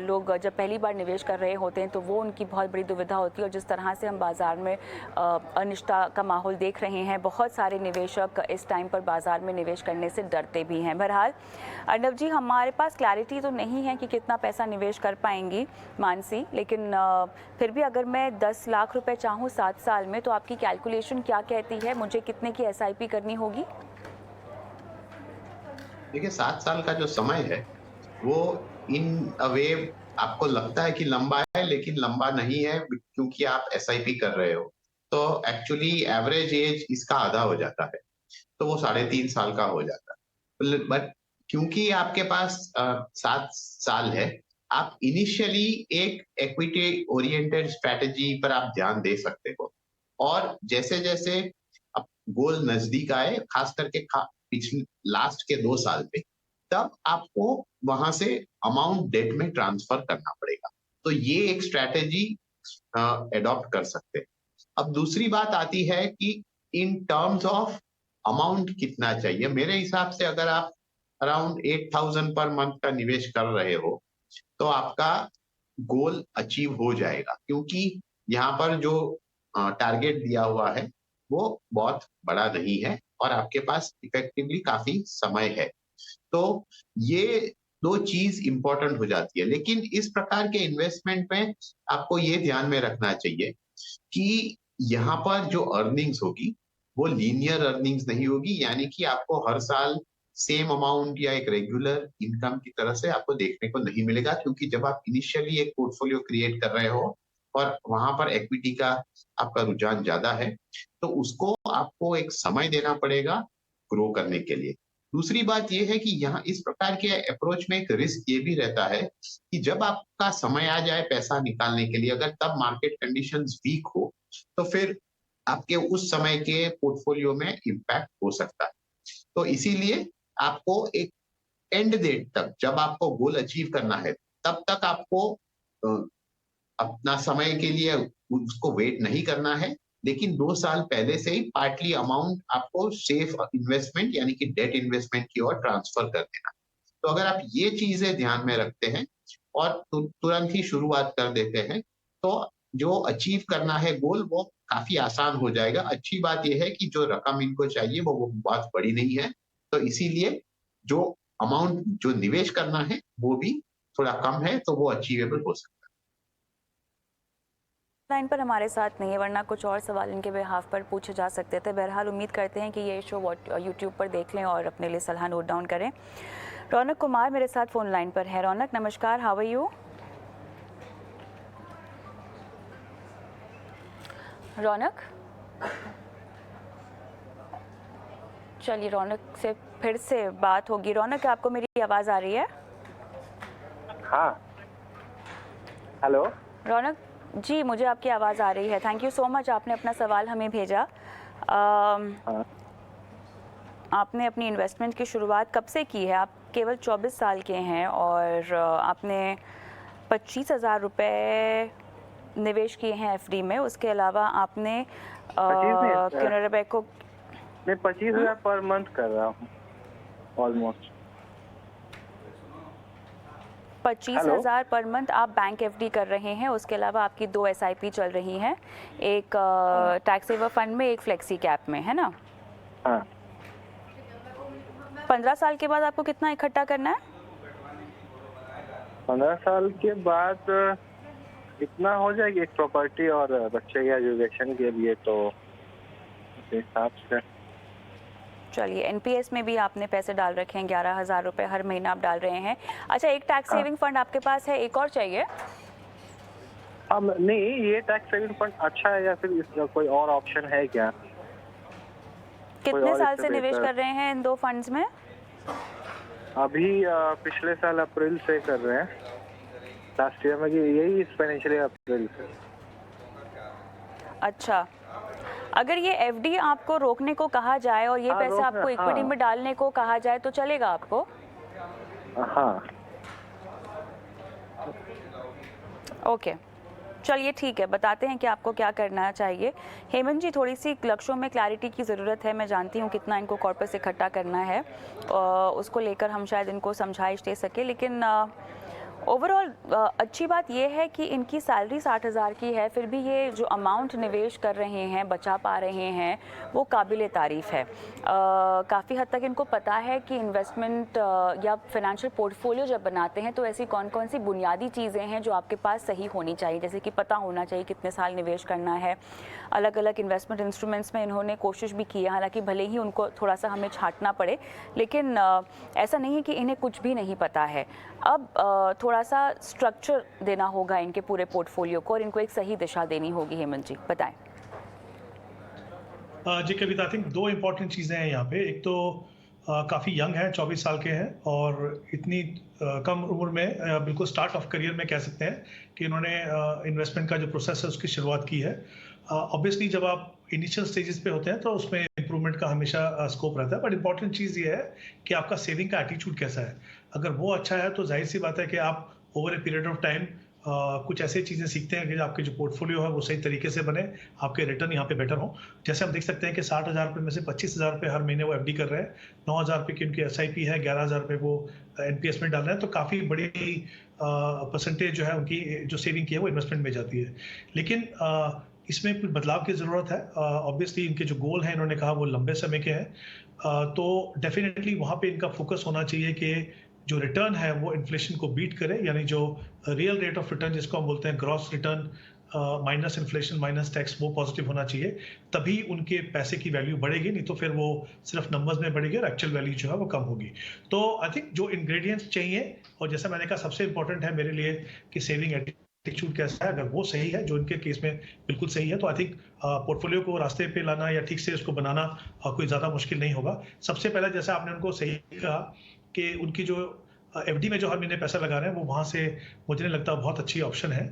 लोग जब पहली बार निवेश कर रहे होते हैं तो वो उनकी बहुत बड़ी दुविधा होती है। और जिस तरह से हम बाज़ार में अनिश्चितता का माहौल देख रहे हैं, बहुत सारे निवेशक इस टाइम पर बाज़ार में निवेश करने से डरते भी हैं। बहरहाल अर्णव जी, हमारे पास क्लैरिटी तो नहीं है कि कितना पैसा निवेश कर पाएंगी मानसी, लेकिन फिर भी अगर मैं 10 लाख रुपए चाहूँ 7 साल में, तो आपकी कैलकुलेशन क्या कहती है, मुझे कितने की SIP करनी होगी?
देखिए, 7 साल का जो समय है वो इन अ वे आपको लगता है कि लंबा है, लेकिन लंबा नहीं है, क्योंकि आप SIP कर रहे हो। तो एक्चुअली एवरेज एज इसका आधा हो जाता है, तो वो 3.5 साल का हो जाता है। बट क्योंकि आपके पास 7 साल है, आप इनिशियली एक इक्विटी ओरिएंटेड स्ट्रेटजी पर आप ध्यान दे सकते हो। और जैसे जैसे अब गोल नजदीक आए, खास करके पिछले लास्ट के 2 साल पे, तब आपको वहां से अमाउंट डेट में ट्रांसफर करना पड़ेगा। तो ये एक स्ट्रेटेजी एडॉप्ट कर सकते हैं। अब दूसरी बात आती है कि इन टर्म्स ऑफ अमाउंट कितना चाहिए। मेरे हिसाब से अगर आप अराउंड 8,000 पर मंथ का निवेश कर रहे हो, तो आपका गोल अचीव हो जाएगा, क्योंकि यहाँ पर जो टारगेट दिया हुआ है वो बहुत बड़ा नहीं है और आपके पास इफेक्टिवली काफी समय है। तो ये 2 चीज इंपॉर्टेंट हो जाती है। लेकिन इस प्रकार के इन्वेस्टमेंट में आपको ये ध्यान में रखना चाहिए कि यहाँ पर जो अर्निंग्स होगी वो लीनियर अर्निंग्स नहीं होगी, यानी कि आपको हर साल सेम अमाउंट या एक रेगुलर इनकम की तरह से आपको देखने को नहीं मिलेगा। क्योंकि जब आप इनिशियली एक पोर्टफोलियो क्रिएट कर रहे हो और वहां पर इक्विटी का आपका रुझान ज्यादा है, तो उसको आपको एक समय देना पड़ेगा ग्रो करने के लिए। दूसरी बात यह है कि यहाँ इस प्रकार के अप्रोच में एक रिस्क ये भी रहता है कि जब आपका समय आ जाए पैसा निकालने के लिए, अगर तब मार्केट कंडीशंस वीक हो, तो फिर आपके उस समय के पोर्टफोलियो में इम्पैक्ट हो सकता है। तो इसीलिए आपको एक एंड डेट तक, जब आपको गोल अचीव करना है, तब तक आपको अपना समय के लिए उसको वेट नहीं करना है। लेकिन 2 साल पहले से ही पार्टली अमाउंट आपको सेफ इन्वेस्टमेंट यानी कि डेट इन्वेस्टमेंट की ओर ट्रांसफर कर देना। तो अगर आप ये चीजें ध्यान में रखते हैं और तुरंत ही शुरुआत कर देते हैं, तो जो अचीव करना है गोल वो काफी आसान हो जाएगा। अच्छी बात यह है कि जो रकम इनको चाहिए वो बहुत बड़ी नहीं है, तो इसीलिए जो अमाउंट जो निवेश करना है वो भी थोड़ा कम है, तो वो अचीवेबल हो सकता है।
लाइन पर हमारे साथ नहीं है, वरना कुछ और सवाल इनके बिहाफ पर पूछे जा सकते थे। बहरहाल उम्मीद करते हैं कि ये शो यूट्यूब पर देख लें और अपने लिए सलाह नोट डाउन करें। रौनक कुमार मेरे साथ फ़ोन लाइन पर है। रौनक नमस्कार, हाउ आर यू? रौनक, चलिए रौनक से फिर से बात होगी। रौनक, आपको मेरी आवाज़ आ रही है?
हाँ, हेलो।
रौनक जी, मुझे आपकी आवाज़ आ रही है। थैंक यू सो मच, आपने अपना सवाल हमें भेजा।
हाँ।
आपने अपनी इन्वेस्टमेंट की शुरुआत कब से की है? आप केवल 24 साल के हैं और आपने 25,000 रुपये निवेश किए हैं एफडी में। उसके अलावा आपने कैनरा बैंक को
मैं 25,000 पर मंथ कर रहा हूँ ऑलमोस्ट।
25,000 पर मंथ आप बैंक एफडी कर रहे हैं। उसके अलावा आपकी 2 एसआईपी चल रही हैं, एक टैक्स सेवर फंड में, एक फ्लेक्सी कैप में, है ना?
हाँ।
15 साल के बाद आपको कितना इकट्ठा करना है?
15 साल के बाद इतना हो जाएगी एक प्रॉपर्टी और बच्चे के एजुकेशन के लिए, तो उस हिसाब से।
चलिए, एनपीएस में भी आपने पैसे डाल रखे हैं, 11,000 रुपये हर महीना आप डाल रहे हैं। अच्छा, एक टैक्स सेविंग फंड आपके पास है, एक और चाहिए?
नहीं, ये टैक्स सेविंग फंड अच्छा है या फिर इसका कोई और ऑप्शन है क्या?
कितने साल से निवेश कर रहे हैं इन 2 फंड्स में?
अभी पिछले साल अप्रैल से कर रहे हैं, लास्ट ईयर में, यही इस फाइनेंशियल ईयर अप्रैल से।
अच्छा, अगर ये एफडी आपको रोकने को कहा जाए और ये पैसे आपको इक्विटी में डालने को कहा जाए तो चलेगा आपको?
हाँ।
ओके, चलिए ठीक है, बताते हैं कि आपको क्या करना चाहिए। हेमंत जी, थोड़ी सी लक्ष्यों में क्लैरिटी की ज़रूरत है। मैं जानती हूँ कितना इनको कॉर्पस इकट्ठा करना है, उसको लेकर हम शायद इनको समझाइश दे सके, लेकिन ओवरऑल अच्छी बात यह है कि इनकी सैलरी 60,000 की है, फिर भी ये जो अमाउंट निवेश कर रहे हैं, बचा पा रहे हैं, वो काबिल तारीफ़ है। काफ़ी हद तक इनको पता है कि इन्वेस्टमेंट या फाइनेंशियल पोर्टफोलियो जब बनाते हैं तो ऐसी कौन कौन सी बुनियादी चीज़ें हैं जो आपके पास सही होनी चाहिए, जैसे कि पता होना चाहिए कितने साल निवेश करना है। अलग अलग इन्वेस्टमेंट इंस्ट्रूमेंट्स में इन्होंने कोशिश भी की है, हालांकि भले ही उनको थोड़ा सा हमें छांटना पड़े, लेकिन ऐसा नहीं है कि इन्हें कुछ भी नहीं पता है। अब थोड़ा सा स्ट्रक्चर देना होगा इनके पूरे पोर्टफोलियो को और इनको एक सही दिशा देनी होगी। हेमंत जी, बताएं।
जी कविता, आई थिंक 2 इम्पॉर्टेंट चीज़ें हैं यहाँ पे। एक तो काफ़ी यंग है, 24 साल के हैं और इतनी कम उम्र में बिल्कुल स्टार्ट ऑफ करियर में कह सकते हैं कि इन्होंने इन्वेस्टमेंट का जो प्रोसेस है उसकी शुरुआत की है। ऑब्वियसली जब आप इनिशियल स्टेजेस पे होते हैं तो उसमें इम्प्रूवमेंट का हमेशा स्कोप रहता है, बट इंपॉर्टेंट चीज़ ये है कि आपका सेविंग का एटीट्यूड कैसा है। अगर वो अच्छा है तो जाहिर सी बात है कि आप over a period of time कुछ ऐसी चीज़ें सीखते हैं कि आपके जो पोर्टफोलियो है वो सही तरीके से बने, आपके रिटर्न यहाँ पे बेटर हो। जैसे हम देख सकते हैं कि 60,000 रुपये में से 25,000 रुपये हर महीने वो एफडी कर रहे हैं, 9,000 रुपये की उनकी एसआईपी है, 11,000 रुपये वो एनपीएस में डाल रहे हैं, तो काफ़ी बड़ी परसेंटेज जो है उनकी जो सेविंग की है वो इन्वेस्टमेंट में जाती है। लेकिन इसमें कुछ बदलाव की ज़रूरत है। ऑब्वियसली इनके जो गोल हैं, इन्होंने कहा वो लंबे समय के हैं, तो डेफिनेटली वहाँ पे इनका फोकस होना चाहिए कि जो रिटर्न है वो इन्फ्लेशन को बीट करे, यानी जो रियल रेट ऑफ रिटर्न जिसको हम बोलते हैं gross return minus inflation minus tax, वो पॉजिटिव होना चाहिए, तभी उनके पैसे की वैल्यू बढ़ेगी, नहीं तो फिर वो सिर्फ नंबर्स में बढ़ेगी और एक्चुअल वैल्यू जो है वो कम होगी। तो आई थिंक जो इंग्रेडिएंट्स चाहिए, और जैसा मैंने कहा सबसे इंपॉर्टेंट है मेरे लिए कि सेविंग एटीट्यूड कैसा है, अगर वो सही है, जो इनके केस में बिल्कुल सही है, तो आई थिंक पोर्टफोलियो को रास्ते पे लाना या ठीक से उसको बनाना कोई ज़्यादा मुश्किल नहीं होगा। सबसे पहले जैसा आपने उनको सही कहा कि उनकी जो एफडी में जो हर महीने पैसा लगा रहे हैं वो वहाँ से मुझे नहीं लगता बहुत अच्छी ऑप्शन है।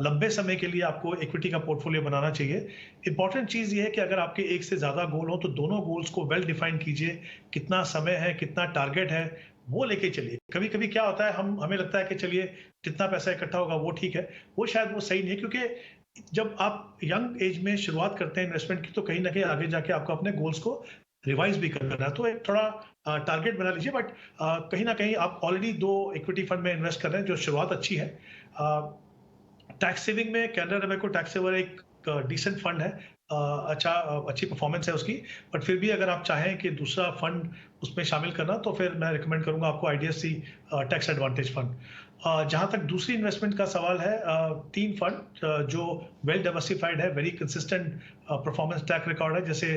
लंबे समय के लिए आपको इक्विटी का पोर्टफोलियो बनाना चाहिए। इंपॉर्टेंट चीज़ ये है कि अगर आपके एक से ज़्यादा गोल हो तो दोनों गोल्स को वेल डिफाइन कीजिए, कितना समय है, कितना टारगेट है, वो लेके चलिए। कभी कभी क्या होता है, हमें लगता है कि चलिए जितना पैसा इकट्ठा होगा वो ठीक है, वो शायद वो सही नहीं है, क्योंकि जब आप यंग एज में शुरुआत करते हैं इन्वेस्टमेंट की तो कहीं ना कहीं आगे जाके आपको अपने गोल्स को रिवाइज भी करना है, तो एक थोड़ा टारगेट बना लीजिए। बट कहीं ना कहीं आप ऑलरेडी 2 इक्विटी फंड में इन्वेस्ट कर रहे हैं, जो शुरुआत अच्छी है। टैक्स सेविंग में कैनरा रबैको टैक्स सेवर एक डिसेंट फंड है, अच्छी परफॉर्मेंस है उसकी, बट फिर भी अगर आप चाहें कि दूसरा फंड उसमें शामिल करना तो फिर मैं रिकमेंड करूंगा आपको आईडीएफसी टैक्स एडवांटेज फंड। जहां तक दूसरी इन्वेस्टमेंट का सवाल है, 3 फंड जो वेल डाइवर्सिफाइड है, very consistent performance track record है, जैसे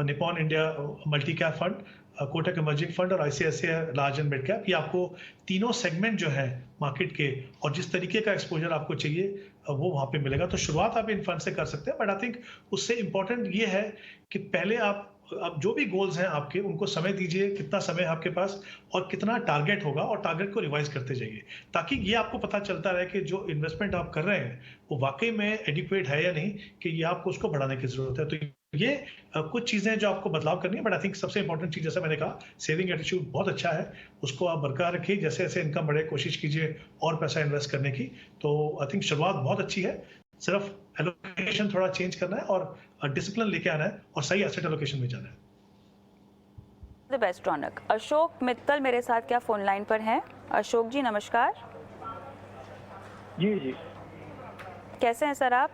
Nippon India multi cap fund, Kotak emerging fund और ICICI large and mid cap. ये आपको तीनों सेगमेंट जो है मार्केट के और जिस तरीके का एक्सपोजर आपको चाहिए वो वहां पे मिलेगा। तो शुरुआत आप इन फंड से कर सकते हैं, बट आई थिंक उससे इंपॉर्टेंट ये है कि पहले आप जो भी गोल्स हैं आपके, उनको समय दीजिए, कितना समय है आपके पास और कितना टारगेट होगा, और टारगेट को रिवाइज करते जाइए, ताकि ये आपको पता चलता रहे कि जो इन्वेस्टमेंट आप कर रहे हैं वो वाकई में एडिक्वेट है या नहीं, कि ये आपको उसको बढ़ाने की जरूरत है। तो ये कुछ चीजें जो आपको बदलाव करनी है, बट आई थिंक सबसे इंपॉर्टेंट चीज, जैसा मैंने कहा, सेविंग एटीट्यूड बहुत अच्छा है, उसको आप बरकरार रखिए। जैसे जैसे इनकम बढ़े कोशिश कीजिए और पैसा इन्वेस्ट करने की। तो आई थिंक शुरुआत बहुत अच्छी है, सिर्फ एलोकेशन थोड़ा चेंज करना है और डिसिप्लिन लेके आना है और सही एसेट एलोकेशन में जाना है।
द बेस्ट रौनक। अशोक मित्तल मेरे साथ क्या फोन लाइन पर हैं? अशोक जी नमस्कार।
जी जी,
कैसे हैं सर आप?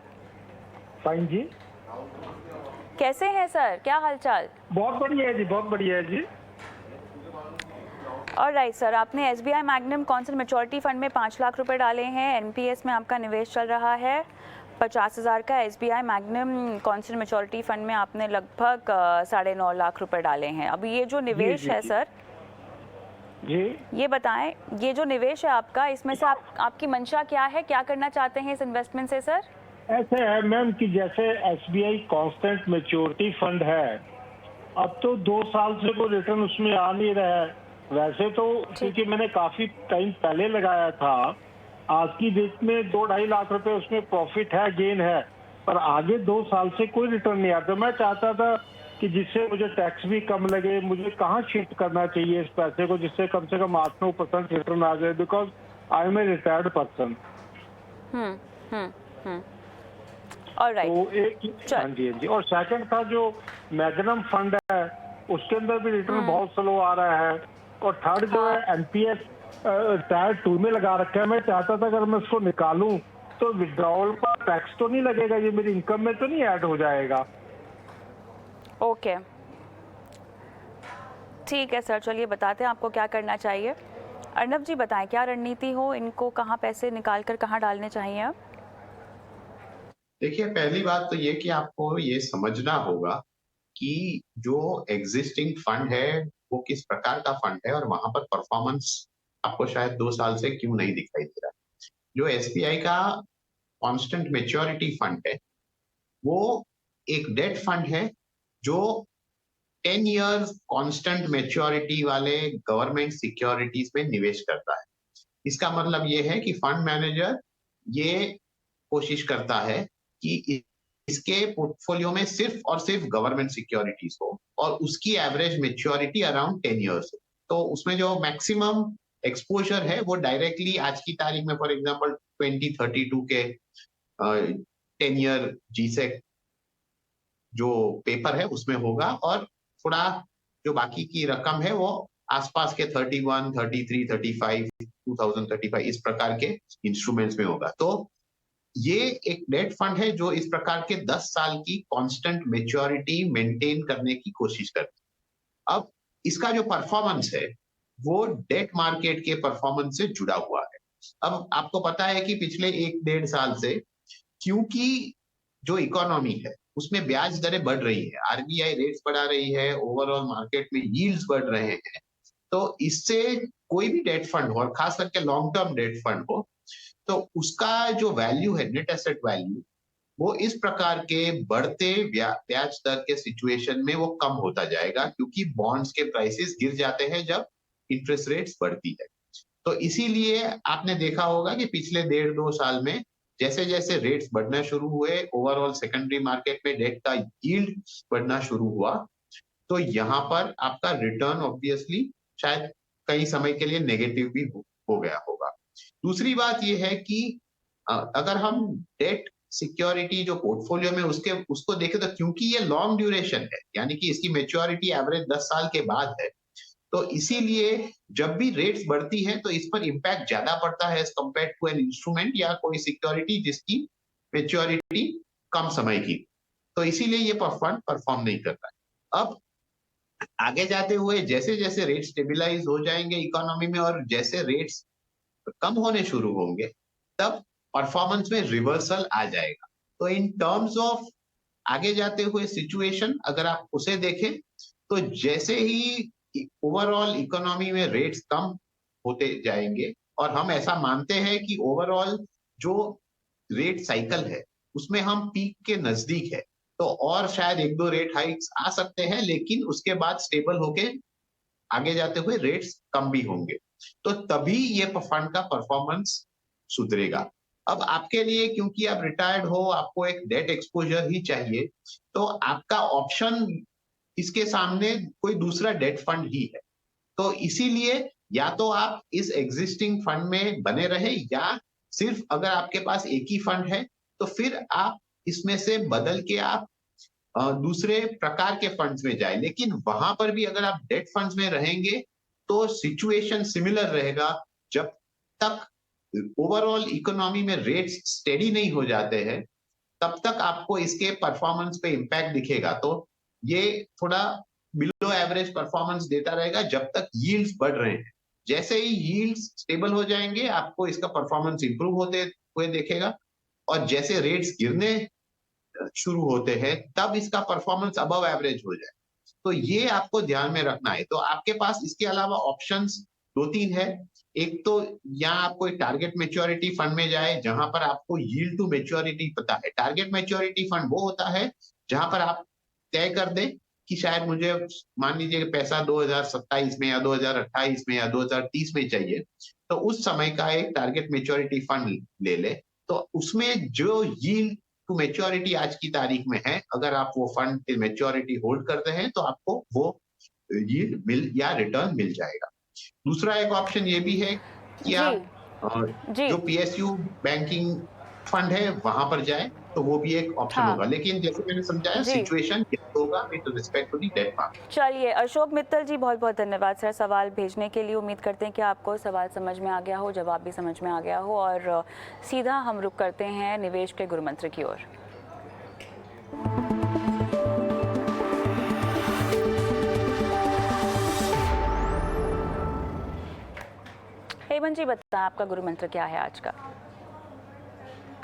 फाइन जी,
कैसे हैं सर, क्या हालचाल?
बहुत बढ़िया है जी, बहुत बढ़िया है जी।
और राइट सर, आपने SBI Magnum constant maturity fund में 5 लाख रुपए डाले हैं, एनपीएस में आपका निवेश चल रहा है 50,000 का। SBI Magnum constant maturity fund में आपने लगभग 9.5 लाख रुपए डाले हैं। अभी ये जो निवेश
जी,
है
जी।
सर,
जी,
ये बताएं, ये जो निवेश है आपका, इसमें से आपकी मंशा क्या है, क्या करना चाहते हैं इस इन्वेस्टमेंट से सर?
ऐसे है मैम कि जैसे एसबीआई कांस्टेंट मैच्योरिटी फंड है, अब तो 2 साल से कोई रिटर्न उसमें आ नहीं रहा है। वैसे तो क्योंकि मैंने काफी टाइम पहले लगाया था, आज की डेट में 2-2.5 लाख रुपए उसमें प्रॉफिट है, गेन है, पर आगे 2 साल से कोई रिटर्न नहीं आता। मैं चाहता था कि जिससे मुझे टैक्स भी कम लगे, मुझे कहाँ शिफ्ट करना चाहिए इस पैसे को, जिससे कम से कम 8-9% रिटर्न आ जाए, because I am a retired person.
Alright.
तो एक, हाँ जी हाँ जी। और सेकंड था जो मैग्नम फंड है, उसके अंदर भी रिटर्न बहुत स्लो आ रहा है। और थर्ड जो है एनपीएस टायर 2 में लगा रखा है। मैं चाहता था अगर मैं उसको निकालूं तो विड्रॉल पर टैक्स तो नहीं लगेगा, ये मेरी इनकम में तो नहीं ऐड हो जाएगा?
ओके, ठीक है सर, चलिए बताते हैं आपको क्या करना चाहिए। अर्नब जी बताएं, क्या रणनीति हो, इनको कहाँ पैसे निकाल कर कहाँ डालने चाहिए अब?
देखिए, पहली बात तो ये कि आपको ये समझना होगा कि जो एग्जिस्टिंग फंड है वो किस प्रकार का फंड है और वहां पर परफॉर्मेंस आपको शायद 2 साल से क्यों नहीं दिखाई दे रहा। जो एसबीआई का कांस्टेंट मैच्योरिटी फंड है वो एक डेट फंड है जो 10 इयर्स कांस्टेंट मैच्योरिटी वाले गवर्नमेंट सिक्योरिटीज में निवेश करता है। इसका मतलब ये है कि फंड मैनेजर ये कोशिश करता है कि इसके पोर्टफोलियो में सिर्फ और सिर्फ गवर्नमेंट सिक्योरिटीज हो और उसकी एवरेज मैच्योरिटी अराउंड 10 इयर्स हो। तो उसमें जो मैक्सिमम एक्सपोजर है वो डायरेक्टली आज की तारीख में फॉर एग्जांपल 2032 के 10 ईयर जीसेक जो पेपर है उसमें होगा, और थोड़ा जो बाकी की रकम है वो आसपास के 31, 33, 35, 2035 इस प्रकार के इंस्ट्रूमेंट्स में होगा। तो ये एक डेट फंड है जो इस प्रकार के 10 साल की कांस्टेंट मैच्योरिटी मेंटेन करने की कोशिश करती है। अब इसका जो परफॉर्मेंस है वो डेट मार्केट के परफॉर्मेंस से जुड़ा हुआ है। अब आपको पता है कि पिछले 1-1.5 साल से क्योंकि जो इकोनॉमी है उसमें ब्याज दरें बढ़ रही है, आरबीआई रेट्स बढ़ा रही है, ओवरऑल मार्केट में यील्ड्स बढ़ रहे हैं, तो इससे कोई भी डेट फंड हो और खास करके लॉन्ग टर्म डेट फंड हो तो उसका जो वैल्यू है, नेट एसेट वैल्यू, वो इस प्रकार के बढ़ते ब्याज दर के सिचुएशन में वो कम होता जाएगा, क्योंकि बॉन्ड्स के प्राइसेस गिर जाते हैं जब इंटरेस्ट रेट्स बढ़ती है। तो इसीलिए आपने देखा होगा कि पिछले 1.5-2 साल में जैसे जैसे रेट्स बढ़ना शुरू हुए, ओवरऑल सेकेंडरी मार्केट में डेट का यील्ड बढ़ना शुरू हुआ, तो यहाँ पर आपका रिटर्न ऑब्वियसली शायद कई समय के लिए नेगेटिव भी हो गया होगा। दूसरी बात यह है कि अगर हम डेट सिक्योरिटी जो पोर्टफोलियो में उसको देखें तो क्योंकि ये लॉन्ग ड्यूरेशन है, यानी कि इसकी मैच्योरिटी एवरेज 10 साल के बाद है, तो इसीलिए जब भी रेट्स बढ़ती है तो इस पर इंपैक्ट ज्यादा पड़ता है as compare to an instrument या कोई सिक्योरिटी जिसकी मैच्योरिटी कम समय की। तो इसीलिए ये फंड परफॉर्म नहीं करता है। अब आगे जाते हुए जैसे जैसे रेट स्टेबिलाईज हो जाएंगे इकोनॉमी में और जैसे रेट्स कम होने शुरू होंगे तब परफॉर्मेंस में रिवर्सल आ जाएगा। तो इन टर्म्स ऑफ आगे जाते हुए सिचुएशन अगर आप उसे देखें तो जैसे ही ओवरऑल इकोनॉमी में रेट्स कम होते जाएंगे और हम ऐसा मानते हैं कि ओवरऑल जो रेट साइकिल है उसमें हम पीक के नजदीक है, तो और शायद 1-2 रेट हाइक्स आ सकते हैं, लेकिन उसके बाद स्टेबल होके आगे जाते हुए रेट्स कम भी होंगे, तो तभी ये फंड का परफॉर्मेंस सुधरेगा। अब आपके लिए क्योंकि आप रिटायर्ड हो, आपको एक डेट एक्सपोजर ही चाहिए, तो आपका ऑप्शन इसके सामने कोई दूसरा डेट फंड ही है। तो इसीलिए या तो आप इस एग्जिस्टिंग फंड में बने रहे, या सिर्फ अगर आपके पास एक ही फंड है तो फिर आप इसमें से बदल के आप दूसरे प्रकार के फंड्स में जाए। लेकिन वहां पर भी अगर आप डेट फंड्स में रहेंगे तो सिचुएशन सिमिलर रहेगा। जब तक ओवरऑल इकोनॉमी में रेट्स स्टेडी नहीं हो जाते हैं तब तक आपको इसके परफॉर्मेंस पे इम्पैक्ट दिखेगा। तो ये थोड़ा बिलो एवरेज परफॉर्मेंस देता रहेगा जब तक यील्ड्स बढ़ रहे हैं। जैसे ही यील्ड्स स्टेबल हो जाएंगे आपको इसका परफॉर्मेंस इंप्रूव होते हुए देखेगा, और जैसे रेट्स गिरने शुरू होते हैं तब इसका परफॉर्मेंस अबव एवरेज हो जाए। तो ये आपको ध्यान में रखना है। तो आपके पास इसके अलावा ऑप्शंस 2-3 है। एक तो यहाँ आपको एक टारगेट मैच्योरिटी फंड में जाए जहां पर आपको यील्ड टू मैच्योरिटी पता है। टारगेट मैच्योरिटी फंड वो होता है जहां पर आप तय कर दें कि शायद मुझे मान लीजिए पैसा 2027 में या 2028 में या 2030 में चाहिए, तो उस समय का एक टारगेट मैच्योरिटी फंड ले ले। तो उसमें जो यील्ड टू मैच्योरिटी आज की तारीख में है, अगर आप वो फंड टिल मैच्योरिटी होल्ड करते हैं तो आपको वो यील्ड मिल या रिटर्न मिल जाएगा। दूसरा एक ऑप्शन ये भी है कि आप जो पीएसयू बैंकिंग फंड है वहां पर जाए, तो वो भी एक ऑप्शन होगा। लेकिन जैसे मैंने समझाया सिचुएशन होगा with respect to the debt fund.
चलिए अशोक मित्तल जी, बहुत बहुत धन्यवाद सर सवाल भेजने के लिए। उम्मीद करते हैं कि आपको सवाल समझ में आ गया हो, जवाब भी समझ में आ गया हो, और सीधा हम रुक करते हैं निवेश के गुरु मंत्र की ओर। हेमंत जी बताएं, आपका गुरु मंत्र क्या है आज का?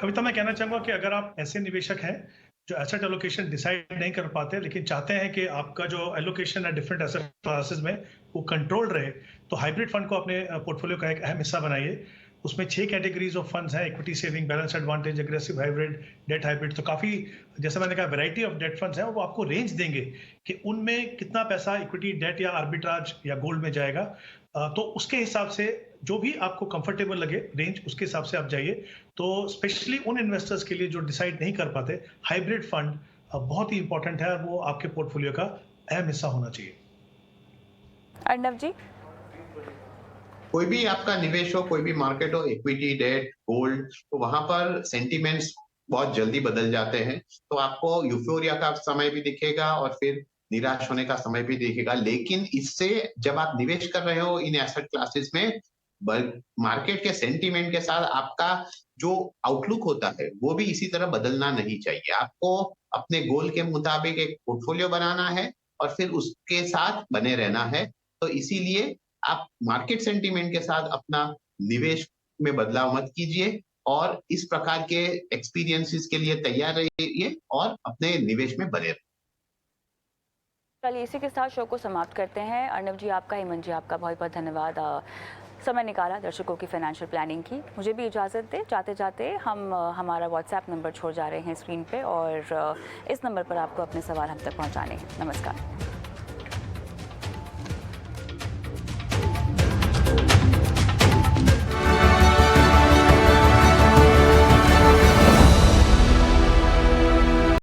कविता, मैं कहना चाहूंगा कि अगर आप ऐसे निवेशक हैं जो एसेट एलोकेशन डिसाइड नहीं कर पाते लेकिन चाहते हैं कि आपका जो एलोकेशन है डिफरेंट एसेट क्लासेस में वो कंट्रोल रहे, तो हाइब्रिड फंड को अपने पोर्टफोलियो का एक अहम हिस्सा बनाइए। उसमें 6 कैटेगरीज ऑफ फंड्स हैं: equity saving, balance advantage, aggressive hybrid, debt hybrid. तो काफ़ी, जैसे मैंने कहा, वैरायटी ऑफ डेट फंड्स हैं, वो आपको रेंज देंगे कि उनमें कितना पैसा इक्विटी, डेट या आर्बिट्राज या गोल्ड में जाएगा। तो उसके हिसाब से जो भी आपको कंफर्टेबल लगे रेंज, उसके हिसाब से आप जाइए। तो स्पेशली उन इन्वेस्टर्स के लिए जो डिसाइड नहीं कर पाते, हाइब्रिड फंड बहुत ही इंपॉर्टेंट है और वो आपके पोर्टफोलियो का अहम हिस्सा होना चाहिए।
अर्णव जी,
कोई भी आपका निवेश हो, कोई भी मार्केट हो, इक्विटी, डेट, गोल्ड, तो वहां पर सेंटिमेंट्स बहुत जल्दी बदल जाते हैं। तो आपको यूफोरिया का समय भी दिखेगा और फिर निराश होने का समय भी दिखेगा। लेकिन इससे जब आप निवेश कर रहे हो इन एसेट क्लासेस में, मार्केट के सेंटीमेंट के साथ आपका जो आउटलुक होता है वो भी इसी तरह बदलना नहीं चाहिए। आपको अपने गोल के मुताबिक एक पोर्टफोलियो बनाना है और फिर उसके साथ बने रहना है। तो इसीलिए आप मार्केट सेंटीमेंट के साथ अपना निवेश में बदलाव मत कीजिए और इस प्रकार के एक्सपीरियंसेस के लिए तैयार रहिए और अपने निवेश में बने रहिए।
चलिए इसी के साथ शो को समाप्त करते हैं। अर्णव जी आपका, हेमंत जी आपका बहुत बहुत धन्यवाद, समय निकाला दर्शकों की फाइनेंशियल प्लानिंग की। मुझे भी इजाज़त दें, जाते जाते हम हमारा व्हाट्सएप नंबर छोड़ जा रहे हैं स्क्रीन पे, और इस नंबर पर आपको अपने सवाल हम तक पहुंचाने हैं। नमस्कार।